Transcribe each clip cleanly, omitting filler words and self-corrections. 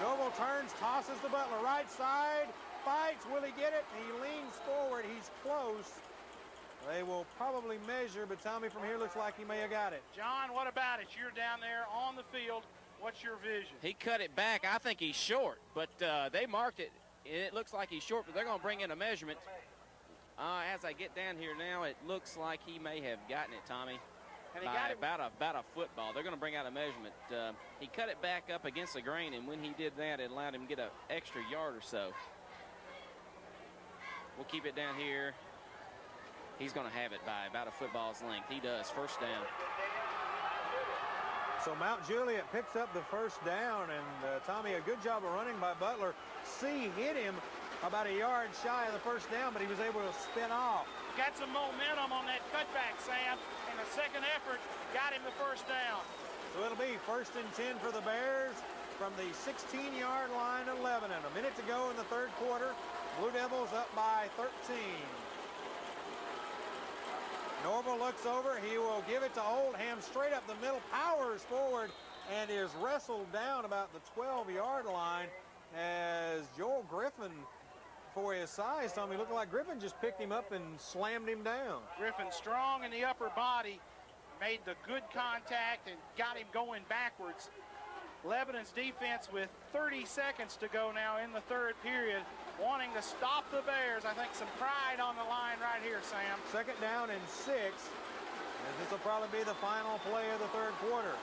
Noble turns, tosses to Butler, right side, fights, will he get it? He leans forward, he's close. They will probably measure, but Tommy, from here looks like he may have got it. John, what about it? You're down there on the field. What's your vision? He cut it back. I think he's short, but they marked it. It looks like he's short, but they're going to bring in a measurement. As I get down here now, it looks like he may have gotten it, Tommy, and he by got it about a football. They're going to bring out a measurement. He cut it back up against the grain, and when he did that, it allowed him to get an extra yard or so. We'll keep it down here. He's going to have it by about a football's length. He does. First down. So Mount Juliet picks up the first down, and Tommy, a good job of running by Butler. C hit him about a yard shy of the first down, but he was able to spin off. Got some momentum on that cutback, Sam, and the second effort got him the first down. So it'll be 1st and 10 for the Bears from the 16-yard line at Lebanon. A minute to go in the third quarter. Blue Devils up by 13. Norval looks over. He will give it to Oldham straight up the middle, powers forward, and is wrestled down about the 12-yard line as Joel Griffin, for his size, Tommy, looked like Griffin just picked him up and slammed him down. Griffin strong in the upper body, made the good contact and got him going backwards. Lebanon's defense with 30 seconds to go now in the third period, wanting to stop the Bears. I think some pride on the line right here, Sam. 2nd down and 6. And this will probably be the final play of the third quarter.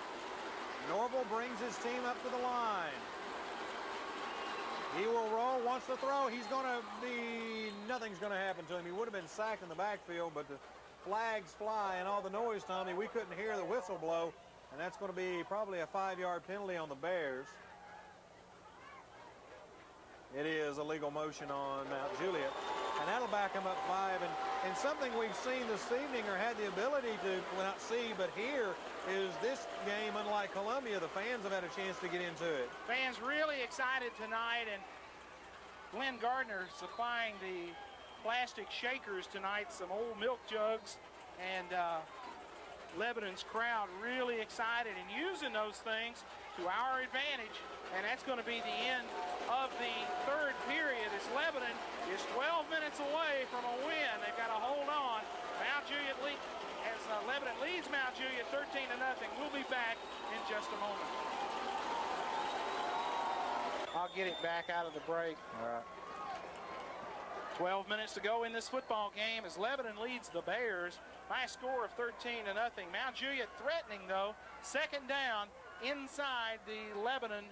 Norval brings his team up to the line. He will roll, wants to throw. He's going to be, nothing's going to happen to him. He would have been sacked in the backfield, but the flags fly and all the noise, Tommy, we couldn't hear the whistle blow. And that's going to be probably a 5-yard penalty on the Bears. It is a legal motion on Mount Juliet. And that'll back them up 5. And something we've seen this evening, or had the ability to, well, not see, but hear, is this game, unlike Columbia, the fans have had a chance to get into it. Fans really excited tonight, and Glenn Gardner supplying the plastic shakers tonight, some old milk jugs, and Lebanon's crowd really excited and using those things to our advantage. And that's going to be the end of the third period as Lebanon is 12 minutes away from a win. They've got to hold on. Mount Juliet as Lebanon leads Mount Juliet 13-0. We'll be back in just a moment. I'll get it back out of the break. All right. 12 minutes to go in this football game as Lebanon leads the Bears by a score of 13-0. Mount Juliet threatening, though. 2nd down inside the Lebanon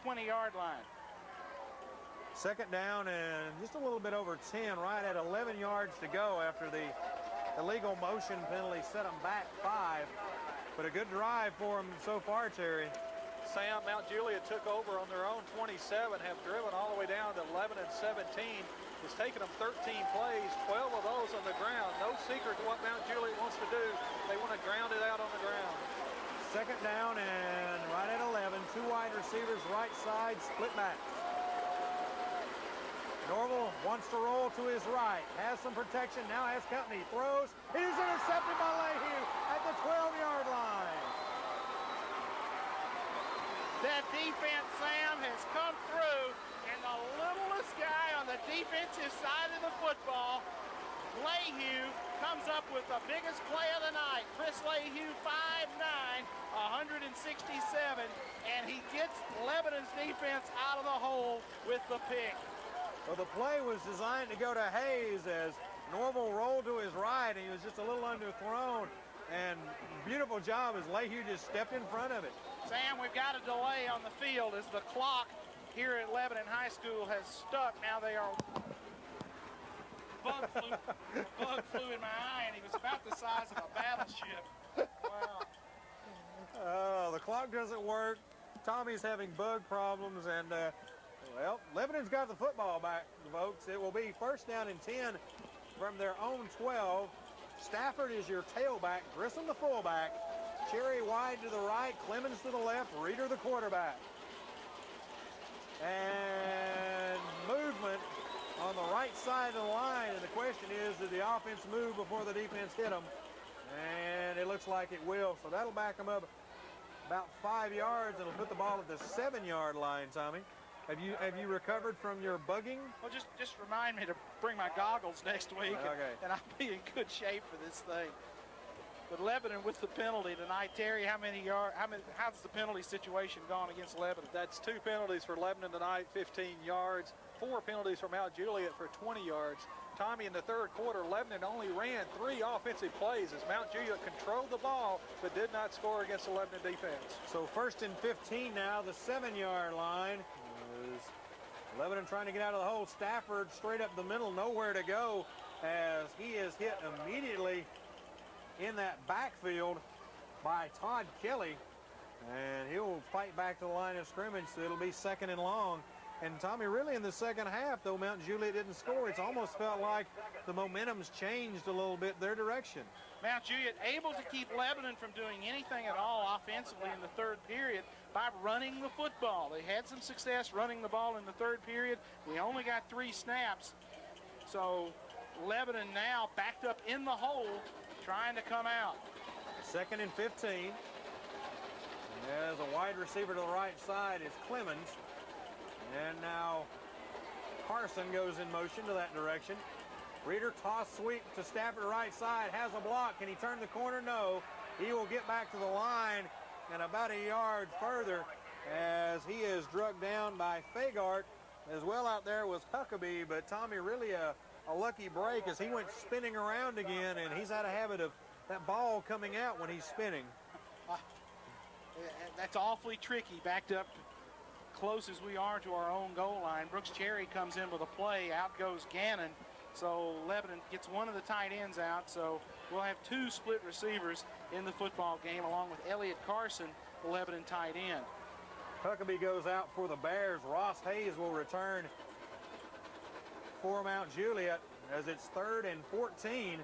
20-yard line. 2nd down and just a little bit over 10, right at 11 yards to go after the illegal motion penalty set them back 5. But a good drive for them so far, Terry. Sam, Mount Juliet took over on their own 27, have driven all the way down to Lebanon 17. It's taken them 13 plays, 12 of those on the ground. No secret to what Mount Juliet wants to do. They want to ground it out on the ground. 2nd down and right at 11. 2 wide receivers, right side, split back. Norval wants to roll to his right. Has some protection, now has company. Throws. It is intercepted by Lehue at the 12-yard line. That defense, Sam, has come through, and the littlest guy on the defensive side of the football, Lehue, comes up with the biggest play of the night. Chris Lehue, 5'9", 167, and he gets Lebanon's defense out of the hole with the pick. Well, the play was designed to go to Hayes as Norval rolled to his right, and he was just a little underthrown. And beautiful job as Lehue just stepped in front of it. Sam, we've got a delay on the field as the clock here at Lebanon High School has stuck. Now they are... Bug flew in my eye, and he was about the size of a battleship. Wow. Oh, the clock doesn't work. Tommy's having bug problems, and, well, Lebanon's got the football back, folks. It will be 1st down and 10 from their own 12. Stafford is your tailback, Grissom the fullback, Cherry wide to the right, Clemens to the left, Reeder the quarterback. And movement on the right side of the line, and the question is, did the offense move before the defense hit them? And it looks like it will, so that'll back them up about 5 yards. It'll put the ball at the 7-yard line, Tommy. Have you recovered from your bugging? Well, just remind me to bring my goggles next week, Okay. and I'll be in good shape for this thing. But Lebanon with the penalty tonight. Terry, how's the penalty situation gone against Lebanon? That's 2 penalties for Lebanon tonight, 15 yards. 4 penalties for Mount Juliet for 20 yards. Tommy, in the third quarter, Lebanon only ran 3 offensive plays as Mount Juliet controlled the ball but did not score against the Lebanon defense. So 1st and 15 now, the 7-yard line. Lebanon trying to get out of the hole. Stafford straight up the middle, nowhere to go, as he is hit immediately in that backfield by Todd Kelly, and he'll fight back to the line of scrimmage, so it'll be 2nd and long. And Tommy, really in the second half, though Mount Juliet didn't score, it's almost felt like the momentum's changed a little bit their direction. Mount Juliet able to keep Lebanon from doing anything at all offensively in the third period by running the football. They had some success running the ball in the third period. We only got 3 snaps. So Lebanon now backed up in the hole, trying to come out. 2nd and 15. As a wide receiver to the right side is Clemens. And now Carson goes in motion to that direction. Reeder toss sweep to Stafford right side, has a block. Can he turn the corner? No. He will get back to the line and about a yard further as he is drugged down by Fagart. As well out there was Huckabee, but Tommy, really a lucky break as he went spinning around again, and he's had a habit of that ball coming out when he's spinning. That's awfully tricky, backed up close as we are to our own goal line. Brooks Cherry comes in with a play. Out goes Gannon. So Lebanon gets one of the tight ends out. So we'll have 2 split receivers in the football game, along with Elliott Carson, the Lebanon tight end. Huckabee goes out for the Bears. Ross Hayes will return for Mount Juliet as it's 3rd and 14.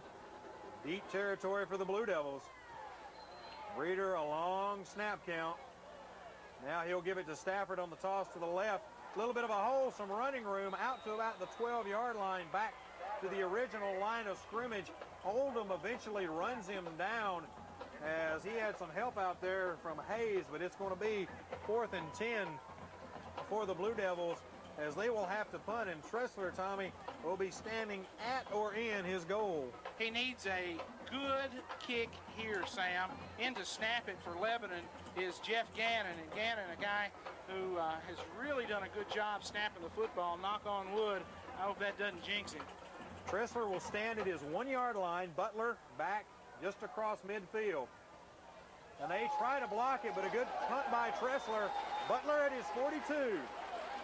Deep territory for the Blue Devils. Reeder, a long snap count. Now he'll give it to Stafford on the toss to the left. A little bit of a hole, some running room out to about the 12-yard line, back to the original line of scrimmage. Oldham eventually runs him down as he had some help out there from Hayes, but it's going to be 4th and 10 for the Blue Devils as they will have to punt, and Tressler, Tommy, will be standing at or in his goal. He needs a good kick here, Sam. In to snap it for Lebanon is Jeff Gannon, and Gannon, a guy who has really done a good job snapping the football. Knock on wood. I hope that doesn't jinx him. Tressler will stand at his 1-yard line. Butler back just across midfield. And they try to block it, but a good punt by Tressler. Butler at his 42.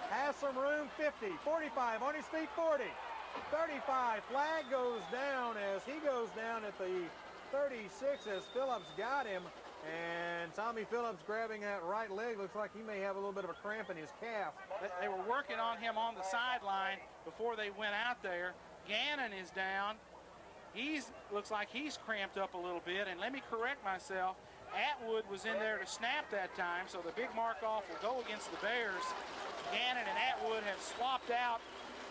Has some room, 50, 45, on his feet, 40, 35. Flag goes down as he goes down at the 36 as Phillips got him. And Tommy Phillips grabbing that right leg. Looks like he may have a little bit of a cramp in his calf. They were working on him on the sideline before they went out there. Gannon is down. Looks like he's cramped up a little bit. And let me correct myself. Atwood was in there to snap that time, so the big mark-off will go against the Bears. Gannon and Atwood have swapped out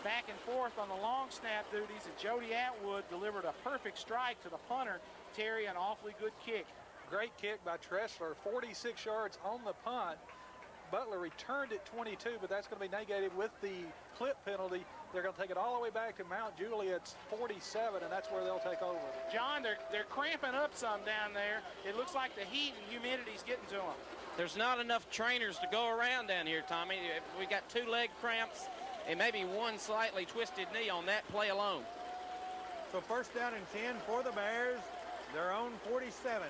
back and forth on the long snap duties, and Jody Atwood delivered a perfect strike to the punter, Terry, an awfully good kick. Great kick by Tressler, 46 yards on the punt. Butler returned it 22, but that's going to be negated with the clip penalty. They're going to take it all the way back to Mount Juliet's 47, and that's where they'll take over. John, they're cramping up some down there. It looks like the heat and humidity's getting to them. There's not enough trainers to go around down here, Tommy. We got 2 leg cramps and maybe 1 slightly twisted knee on that play alone. So 1st down and 10 for the Bears. Their own 47.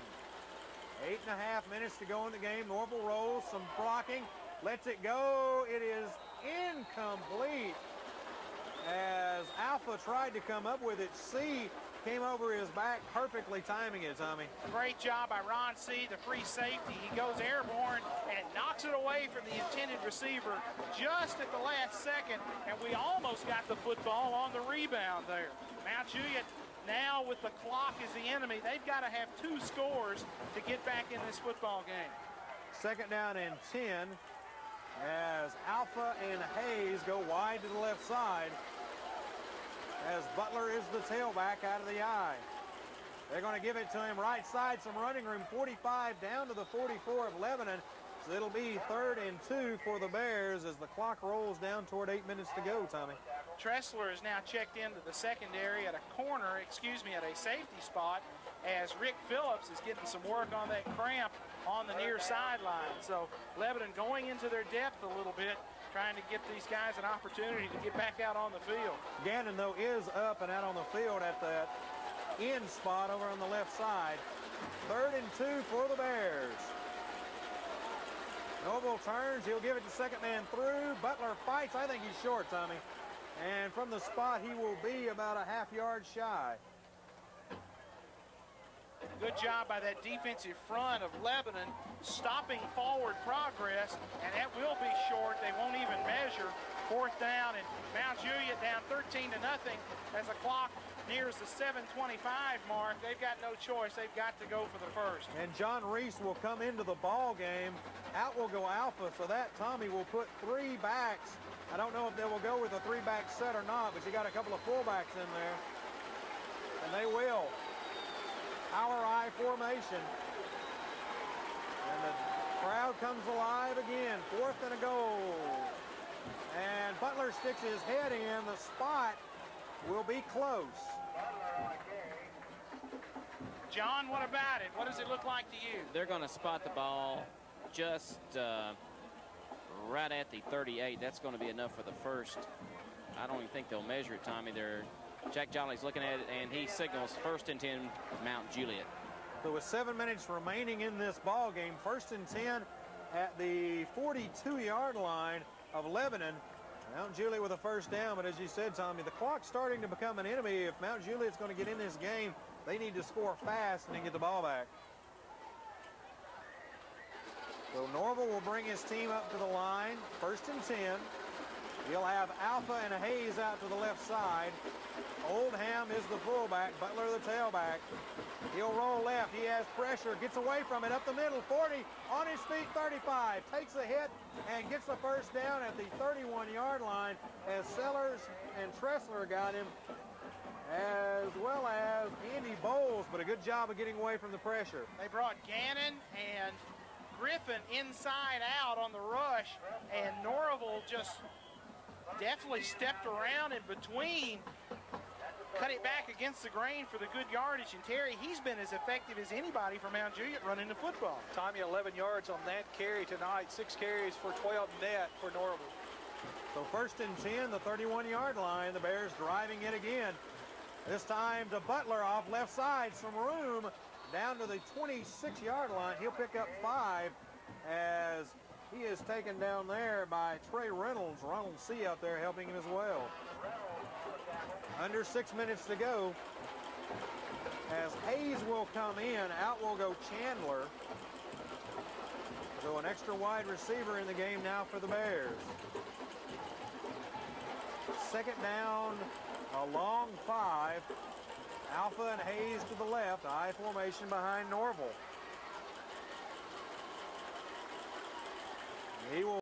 8.5 minutes to go in the game. Norval rolls, some blocking, lets it go. It is incomplete as Alpha tried to come up with it. C came over his back, perfectly timing it, Tommy. Great job by Ron C., the free safety. He goes airborne and knocks it away from the intended receiver just at the last second, and we almost got the football on the rebound there. Mount Juliet now with the clock as the enemy. They've got to have 2 scores to get back in this football game. 2nd down and 10 as Alpha and Hayes go wide to the left side as Butler is the tailback out of the eye. They're going to give it to him right side, some running room, 45 down to the 44 of Lebanon. So it'll be 3rd and 2 for the Bears as the clock rolls down toward 8 minutes to go, Tommy. Tressler is now checked into the secondary at a corner, at a safety spot, as Rick Phillips is getting some work on that cramp on the near sideline. So Lebanon going into their depth a little bit, trying to get these guys an opportunity to get back out on the field. Gannon, though, is up and out on the field at that end spot over on the left side. 3rd and 2 for the Bears. Noble turns. He'll give it to second man through. Butler fights. I think he's short, Tommy. And from the spot, he will be about a half yard shy. Good job by that defensive front of Lebanon stopping forward progress, and that will be short. They won't even measure. 4th down, and Mount Juliet down 13-0 as the clock nears the 7:25 mark. They've got no choice. They've got to go for the first. And John Reese will come into the ball game. Out will go Alpha. So that, Tommy, will put 3 backs. I don't know if they will go with a 3-back set or not, but you got a couple of fullbacks in there. And they will. Power I formation. And the crowd comes alive again. 4th and a goal. And Butler sticks his head in. The spot will be close. John, what about it? What does it look like to you? They're going to spot the ball just right at the 38. That's going to be enough for the first. I don't even think they'll measure it, Tommy. Jack Jolly's looking at it, and he signals 1st and 10 Mount Juliet. So with 7 minutes remaining in this ball game, 1st and 10 at the 42-yard line of Lebanon. Mount Juliet with a first down, but as you said, Tommy, the clock's starting to become an enemy. If Mount Juliet's going to get in this game, they need to score fast and then get the ball back. So Norval will bring his team up to the line, 1st and 10. He'll have Alpha and Hayes out to the left side. Oldham is the fullback, Butler the tailback. He'll roll left, he has pressure, gets away from it, up the middle, 40, on his feet, 35, takes a hit and gets the first down at the 31-yard line as Sellers and Tressler got him, as well as Andy Bowles, but a good job of getting away from the pressure. They brought Gannon and Griffin inside out on the rush, and Norval just definitely stepped around in between, cut it back against the grain for the good yardage, and Terry, he's been as effective as anybody for Mount Juliet running the football. Tommy, 11 yards on that carry tonight, 6 carries for 12 net for Norval. So 1st and 10, the 31-yard line, the Bears driving it again. This time to Butler off left side, some room down to the 26-yard line. He'll pick up 5 as he is taken down there by Trey Reynolds. Ronald C. out there helping him as well. Under 6 minutes to go as Hayes will come in. Out will go Chandler. So an extra wide receiver in the game now for the Bears. 2nd down, a long 5. Alpha and Hayes to the left. I formation behind Norval. He will